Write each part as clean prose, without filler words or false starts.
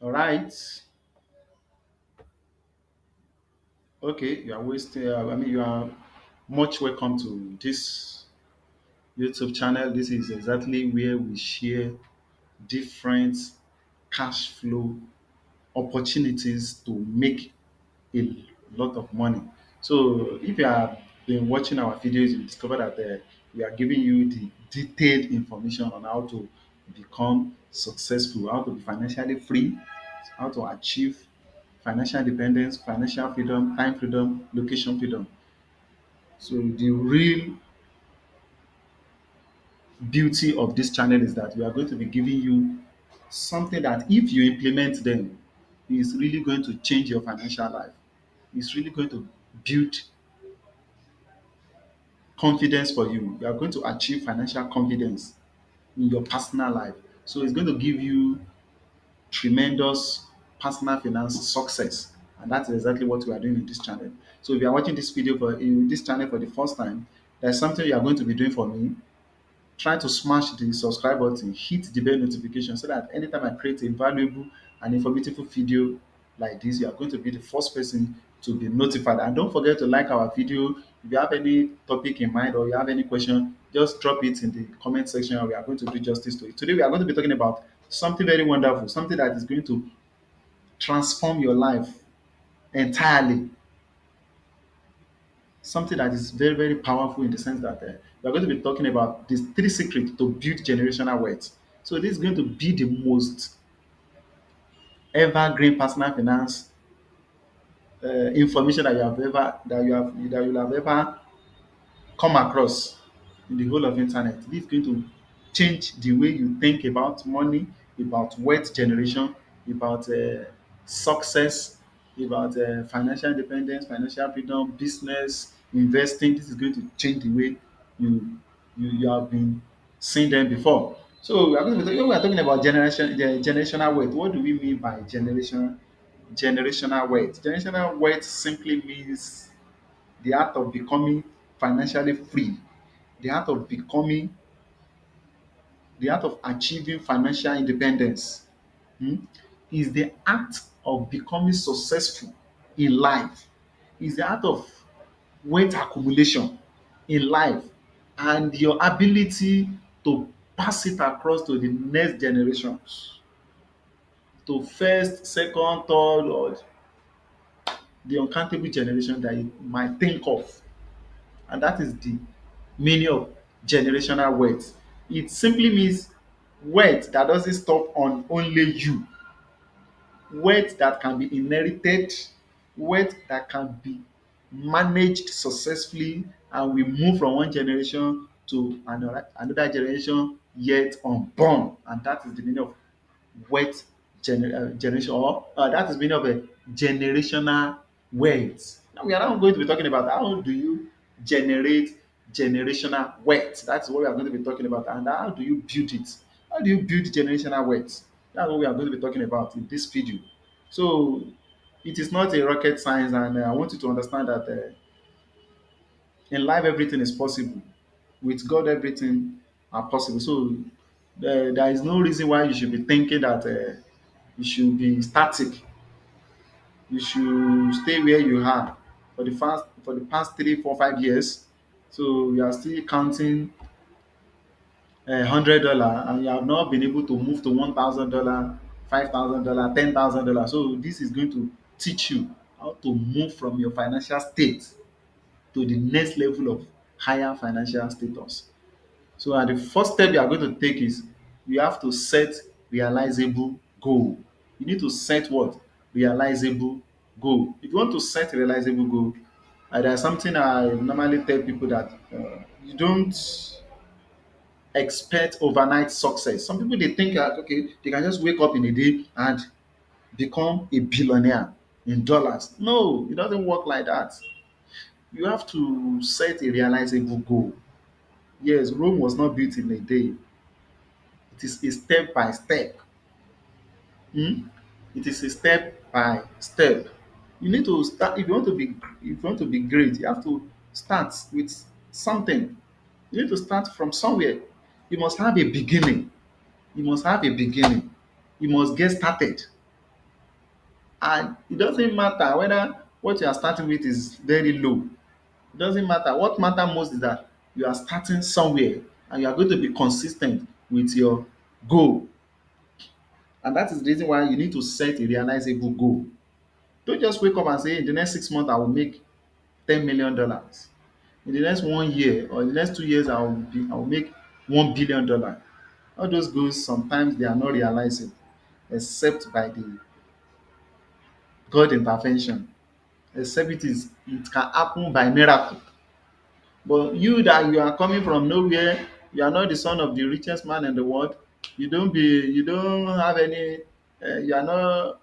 All right. Okay, you are wasting. You are much welcome to this YouTube channel. This is exactly where we share different cash flow opportunities to make a lot of money. So, if you have been watching our videos, you discover that we are giving you the detailed information on how to become successful, how to be financially free, how to achieve financial independence, financial freedom, time freedom, location freedom. So the real beauty of this channel is that we are going to be giving you something that if you implement them, is really going to change your financial life. It's really going to build confidence for you. You are going to achieve financial confidence in your personal life. So it's going to give you tremendous personal finance success. And that's exactly what we are doing in this channel. So if you are watching this video for in this channel for the first time, there's something you are going to be doing for me. Try to smash the subscribe button, hit the bell notification so that anytime I create a valuable and informative video like this, you are going to be the first person to be notified. And don't forget to like our video. If you have any topic in mind or you have any question, just drop it in the comment section and we are going to do justice to it. Today we are going to be talking about something very wonderful, something that is going to transform your life entirely, something that is very, very powerful in the sense that we're going to be talking about these three secrets to build generational wealth. So this is going to be the most evergreen personal finance information that you have ever come across in the whole of internet. This is going to change the way you think about money, about wealth generation, about success, about financial independence, financial freedom, business, investing. This is going to change the way you you have been seeing them before. So we are going to be talking, when we are talking about generational wealth. What do we mean by generational wealth? Generational wealth simply means the art of becoming financially free, the art of becoming, the art of achieving financial independence, hmm, is the act of becoming successful in life, is the art of wealth accumulation in life, and your ability to pass it across to the next generations, to first, second, third, or the uncountable generation that you might think of. And that is the meaning of generational wealth. It simply means wealth that doesn't stop on only you, wealth that can be inherited, wealth that can be managed successfully, and we move from one generation to another generation yet unborn. And that is the meaning of wealth generation, or that is meaning of a generational wealth. Now we are now going to be talking about how do you generate generational wealth. That's what we are going to be talking about, and how do you build it? How do you build generational wealth? That's what we are going to be talking about in this video. So it is not a rocket science, and I want you to understand that in life everything is possible. With God, everything are possible. So there is no reason why you should be thinking that you should be static. You should stay where you are for the past 3, 4, 5 years. So you are still counting $100, and you have not been able to move to $1,000, $5,000, $10,000. So this is going to teach you how to move from your financial state to the next level of higher financial status. So and the first step you are going to take is you have to set realizable goal. You need to set what? Realizable goal. If you want to set a realizable goal, there's something I normally tell people that you don't expect overnight success. Some people they think that okay, they can just wake up in a day and become a billionaire in dollars. No, it doesn't work like that. You have to set a realizable goal. Yes, Rome was not built in a day. It is a step by step. Hmm? It is a step by step. You need to start if you want to be great, you have to start with something. You need to start from somewhere. You must have a beginning. You must have a beginning. You must get started. And it doesn't matter whether what you are starting with is very low. It doesn't matter. What matter most is that you are starting somewhere and you are going to be consistent with your goal. And that is the reason why you need to set a realizable goal. Don't just wake up and say, in the next 6 months, I will make $10 million. In the next 1 year or in the next 2 years, I will make $1 billion. All those goals, sometimes they are not realizable except by the God intervention. Except it can happen by miracle. But you that you are coming from nowhere, you are not the son of the richest man in the world. You don't have any. You are not.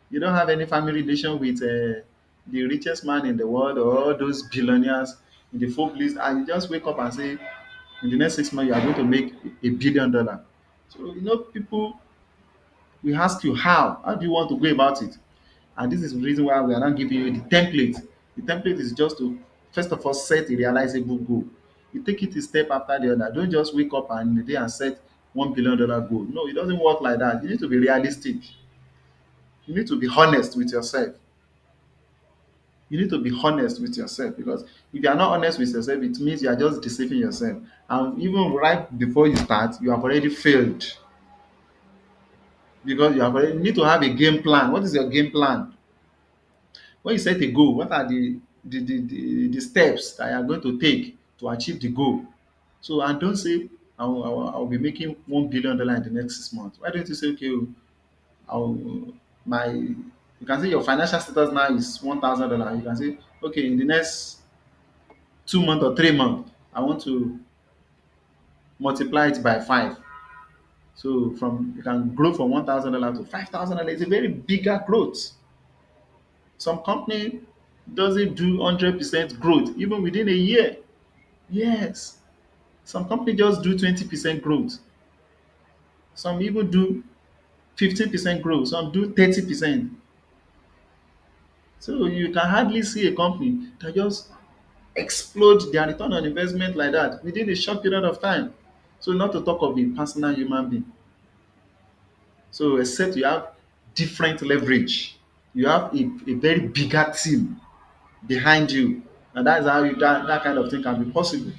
You don't have any family relation with the richest man in the world or all those billionaires in the folk list, and you just wake up and say, in the next 6 months, you are going to make $1 billion. So people will ask you how. How do you want to go about it? And this is the reason why we are not giving you the template. The template is just to first of all set a realizable goal. You take it a step after the other. Don't just wake up and in the day and set $1 billion goal. No, it doesn't work like that. You need to be realistic. You need to be honest with yourself. You need to be honest with yourself, because if you are not honest with yourself, it means you are just deceiving yourself. And even right before you start, you have already failed, because you need to have a game plan. What is your game plan? When you set a goal, what are the steps that you are going to take to achieve the goal? So, and don't say, I'll be making $1 billion in the next 6 months. Why don't you say, okay, I'll, my, you can say your financial status now is $1,000. You can say, okay, in the next 2 months or 3 months, I want to multiply it by five. So from you can grow from $1,000 to $5,000. It's a very bigger growth. Some company doesn't do 100% growth even within a year. Yes. Some company just do 20% growth. Some even do 15% growth. Some do 30%. So you can hardly see a company that just explode their return on investment like that within a short period of time. So not to talk of a personal human being. So except you have different leverage, you have a very bigger team behind you, and that's how that kind of thing can be possible.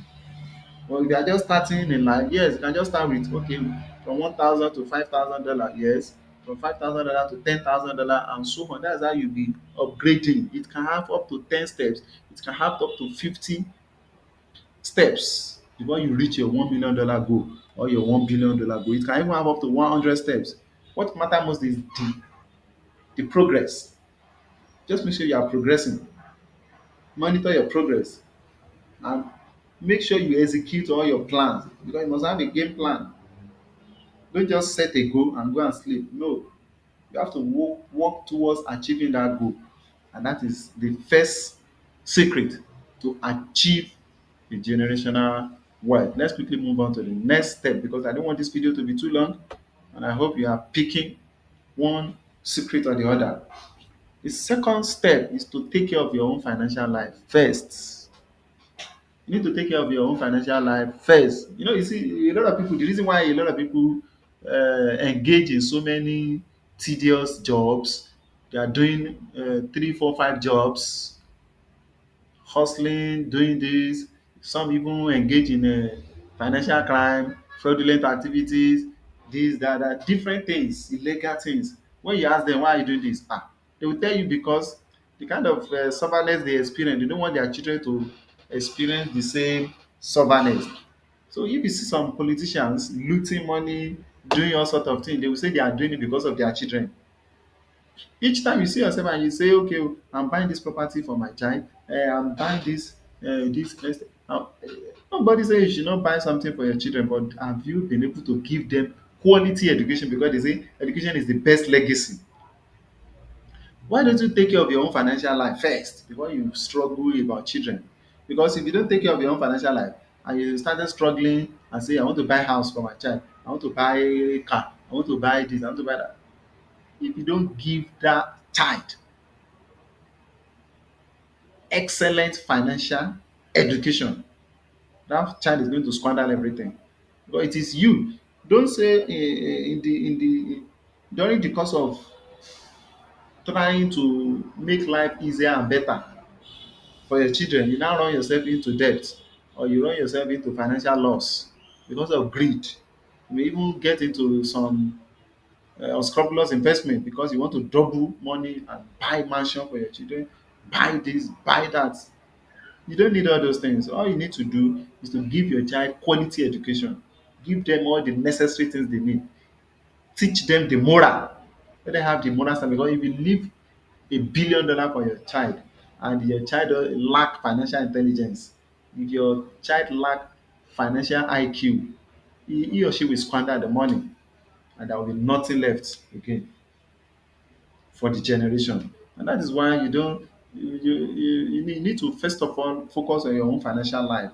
But if you are just starting in life, yes, you can just start with, okay, from 1,000 to $5,000, yes, from $5,000 to $10,000, and so on. That's how you be upgrading. It can have up to 10 steps. It can have up to 50 steps before you reach your $1 million goal or your $1 billion goal. It can even have up to 100 steps. What matter most is the progress. Just make sure you are progressing. Monitor your progress and make sure you execute all your plans, because you must have a game plan. Don't just set a goal and go and sleep. No, you have to work towards achieving that goal. And that is the first secret to achieve the generational wealth. Let's quickly move on to the next step, because I don't want this video to be too long. And I hope you are picking one secret or the other. The second step is to take care of your own financial life first. You need to take care of your own financial life first. You see, a lot of people, the reason why a lot of people engage in so many tedious jobs, they are doing three, four, five jobs, hustling, doing this. Some even engage in financial crime, fraudulent activities, this, that, different things, illegal things. When you ask them, why are you doing this? They will tell you because the kind of surveillance they experience, they don't want their children to experience the same surveillance. So if you see some politicians looting money, doing all sort of things, they will say they are doing it because of their children. Each time you see yourself and you say, okay, I'm buying this property for my child, I'm buying this place. Now, nobody say you should not buy something for your children, but have you been able to give them quality education? Because they say education is the best legacy. Why don't you take care of your own financial life first before you struggle about children? Because if you don't take care of your own financial life and you started struggling and say, I want to buy house for my child, I want to buy a car, I want to buy this, I want to buy that. If you don't give that child excellent financial education, that child is going to squander everything. But it is you. Don't say during the course of trying to make life easier and better for your children, you now run yourself into debt, or you run yourself into financial loss because of greed. You may even get into some unscrupulous investment because you want to double money and buy mansion for your children, buy this, buy that. You don't need all those things. All you need to do is to give your child quality education, give them all the necessary things they need, teach them the moral. Let them have the moral standard. Because if you leave $1 billion for your child and your child lack financial intelligence, if your child lack financial IQ, he or she will squander the money, and there will be nothing left again for the generation. And that is why you need to first of all focus on your own financial life.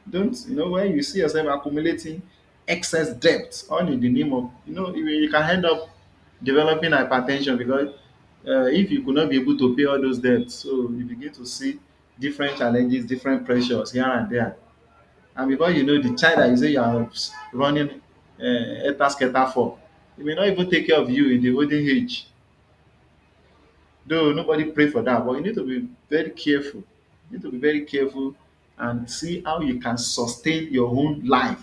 Don't, when you see yourself accumulating excess debt all in the name of, you can end up developing hypertension because if you could not be able to pay all those debts, so you begin to see different challenges, different pressures here and there. And before you know, the child that you say you are running etta scatter for, he may not even take care of you in the olden age. Though nobody pray for that, but you need to be very careful. You need to be very careful and see how you can sustain your own life,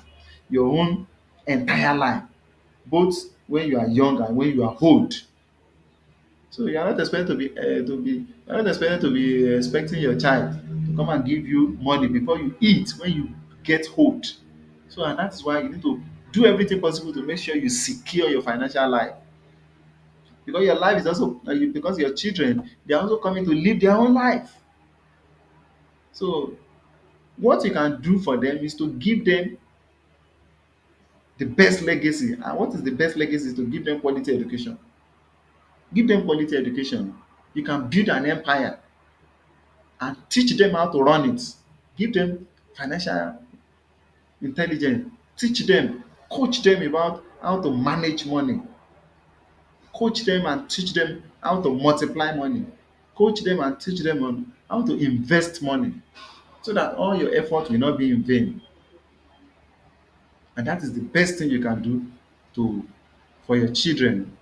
your own entire life, both when you are young and when you are old. So you are not expected you are not expected to be expecting your child to come and give you money before you eat when you get old. So, and that is why you need to do everything possible to make sure you secure your financial life, because your life is also because your children, they are also coming to live their own life. So what you can do for them is to give them the best legacy. And what is the best legacy? Is to give them quality education. Give them quality education. You can build an empire and teach them how to run it. Give them financial intelligence. Teach them, coach them about how to manage money. Coach them and teach them how to multiply money. Coach them and teach them on how to invest money, so that all your effort will not be in vain. And that is the best thing you can do to for your children.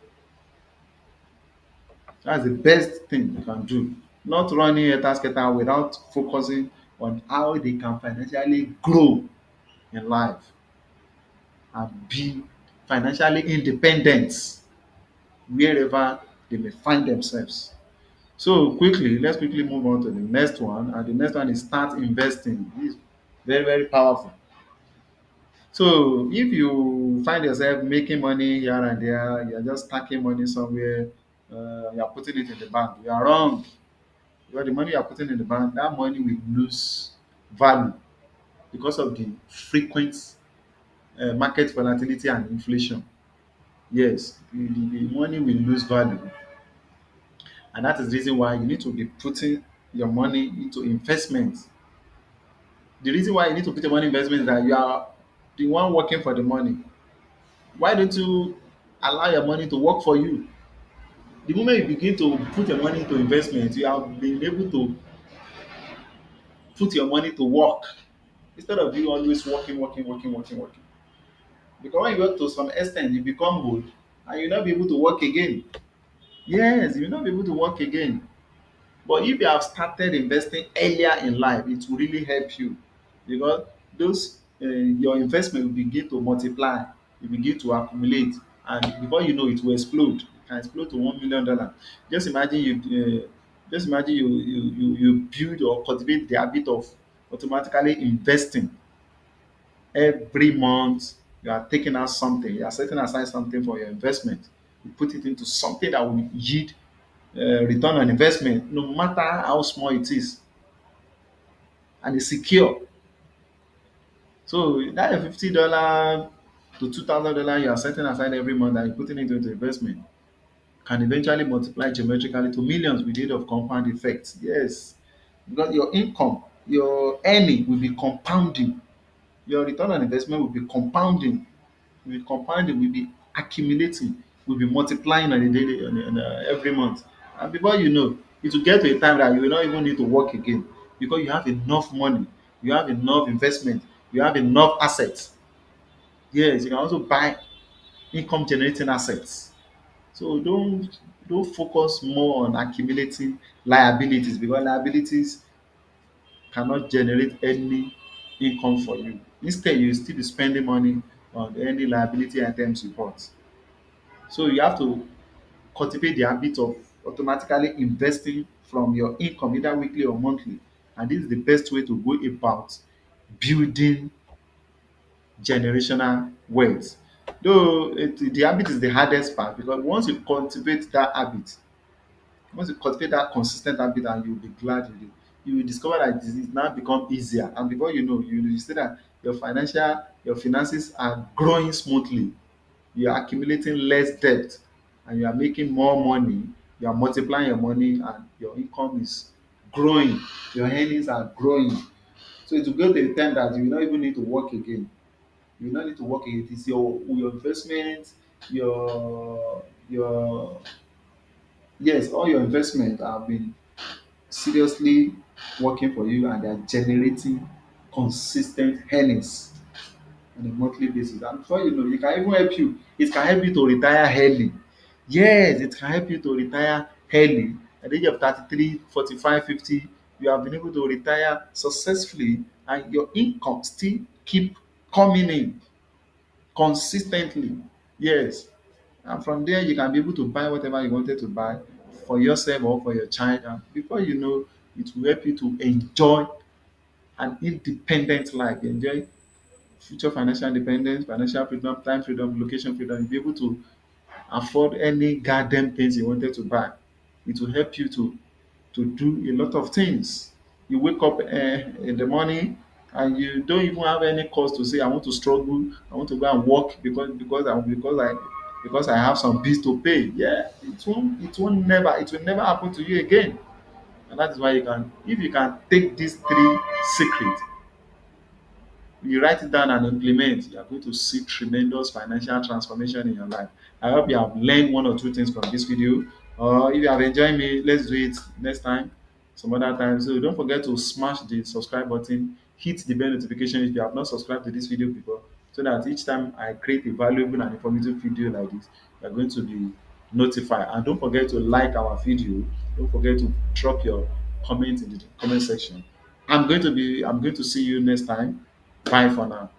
That's the best thing you can do. Not running a task without focusing on how they can financially grow in life and be financially independent wherever they may find themselves. So let's quickly move on to the next one. And the next one is start investing. This is very, very powerful. So if you find yourself making money here and there, you're just stacking money somewhere, you're putting it in the bank, you are wrong. Because the money you're putting in the bank, that money will lose value because of the frequent market volatility and inflation. Yes, the money will lose value. And that is the reason why you need to be putting your money into investments. The reason why you need to put your money in investment is that you are the one working for the money. Why don't you allow your money to work for you? The moment you begin to put your money into investment, you have been able to put your money to work instead of you always working. Because when you work to some extent, you become old and you'll not be able to work again. Yes, you'll not be able to work again. But if you have started investing earlier in life, it will really help you, because those your investment will begin to multiply, you begin to accumulate, and before you know it will explode. It can explode to $1 million. Just imagine you build or cultivate the habit of automatically investing every month. You are taking out something, you are setting aside something for your investment. You put it into something that will yield return on investment, no matter how small it is, and it's secure. So that your $50 to $2,000 you are setting aside every month and you're putting it into investment can eventually multiply geometrically to millions with the aid of compound effects. Yes, because your income, your earning will be compounding. Your return on investment will be compounding, will be accumulating, will be multiplying on a daily, every month. And before you know, it will get to a time that you will not even need to work again, because you have enough money, you have enough investment, you have enough assets. Yes, you can also buy income generating assets. So don't focus more on accumulating liabilities, because liabilities cannot generate any income for you. Instead, you will still be spending money on any liability items you bought. So you have to cultivate the habit of automatically investing from your income, either weekly or monthly. And this is the best way to go about building generational wealth. Though the habit is the hardest part, because once you cultivate that habit, once you cultivate that consistent habit, and you'll be glad you did, you will discover that it now become easier. And before you know, you will see that your finances are growing smoothly. You are accumulating less debt, and you are making more money. You are multiplying your money, and your income is growing. Your earnings are growing. So it will go to a time that you will not even need to work again. You will not need to work again. It is your investment, your yes, all your investment have been seriously working for you, and they are generating consistent earnings on a monthly basis. And before you know, it can help you to retire early. Yes, it can help you to retire early. At the age of 33, 45, 50, you have been able to retire successfully, and your income still keep coming in consistently. Yes. And from there, you can be able to buy whatever you wanted to buy for yourself or for your child. And before you know, it will help you to enjoy an independent life. Enjoy future financial independence, financial freedom, time freedom, location freedom. You'll be able to afford any goddamn things you wanted to buy. It will help you to do a lot of things. You wake up in the morning, and you don't even have any cause to say I want to struggle, I want to go and work because I have some bills to pay. Yeah, it will never happen to you again. And that is why if you can take these three secrets, you write it down and implement, you are going to see tremendous financial transformation in your life. I hope you have learned one or two things from this video. Or if you have enjoyed me, let's do it next time, some other time. So don't forget to smash the subscribe button, hit the bell notification if you have not subscribed to this video before, so that each time I create a valuable and informative video like this, you are going to be notified. And don't forget to like our video. Don't forget to drop your comment in the comment section. I'm going to see you next time. Bye for now.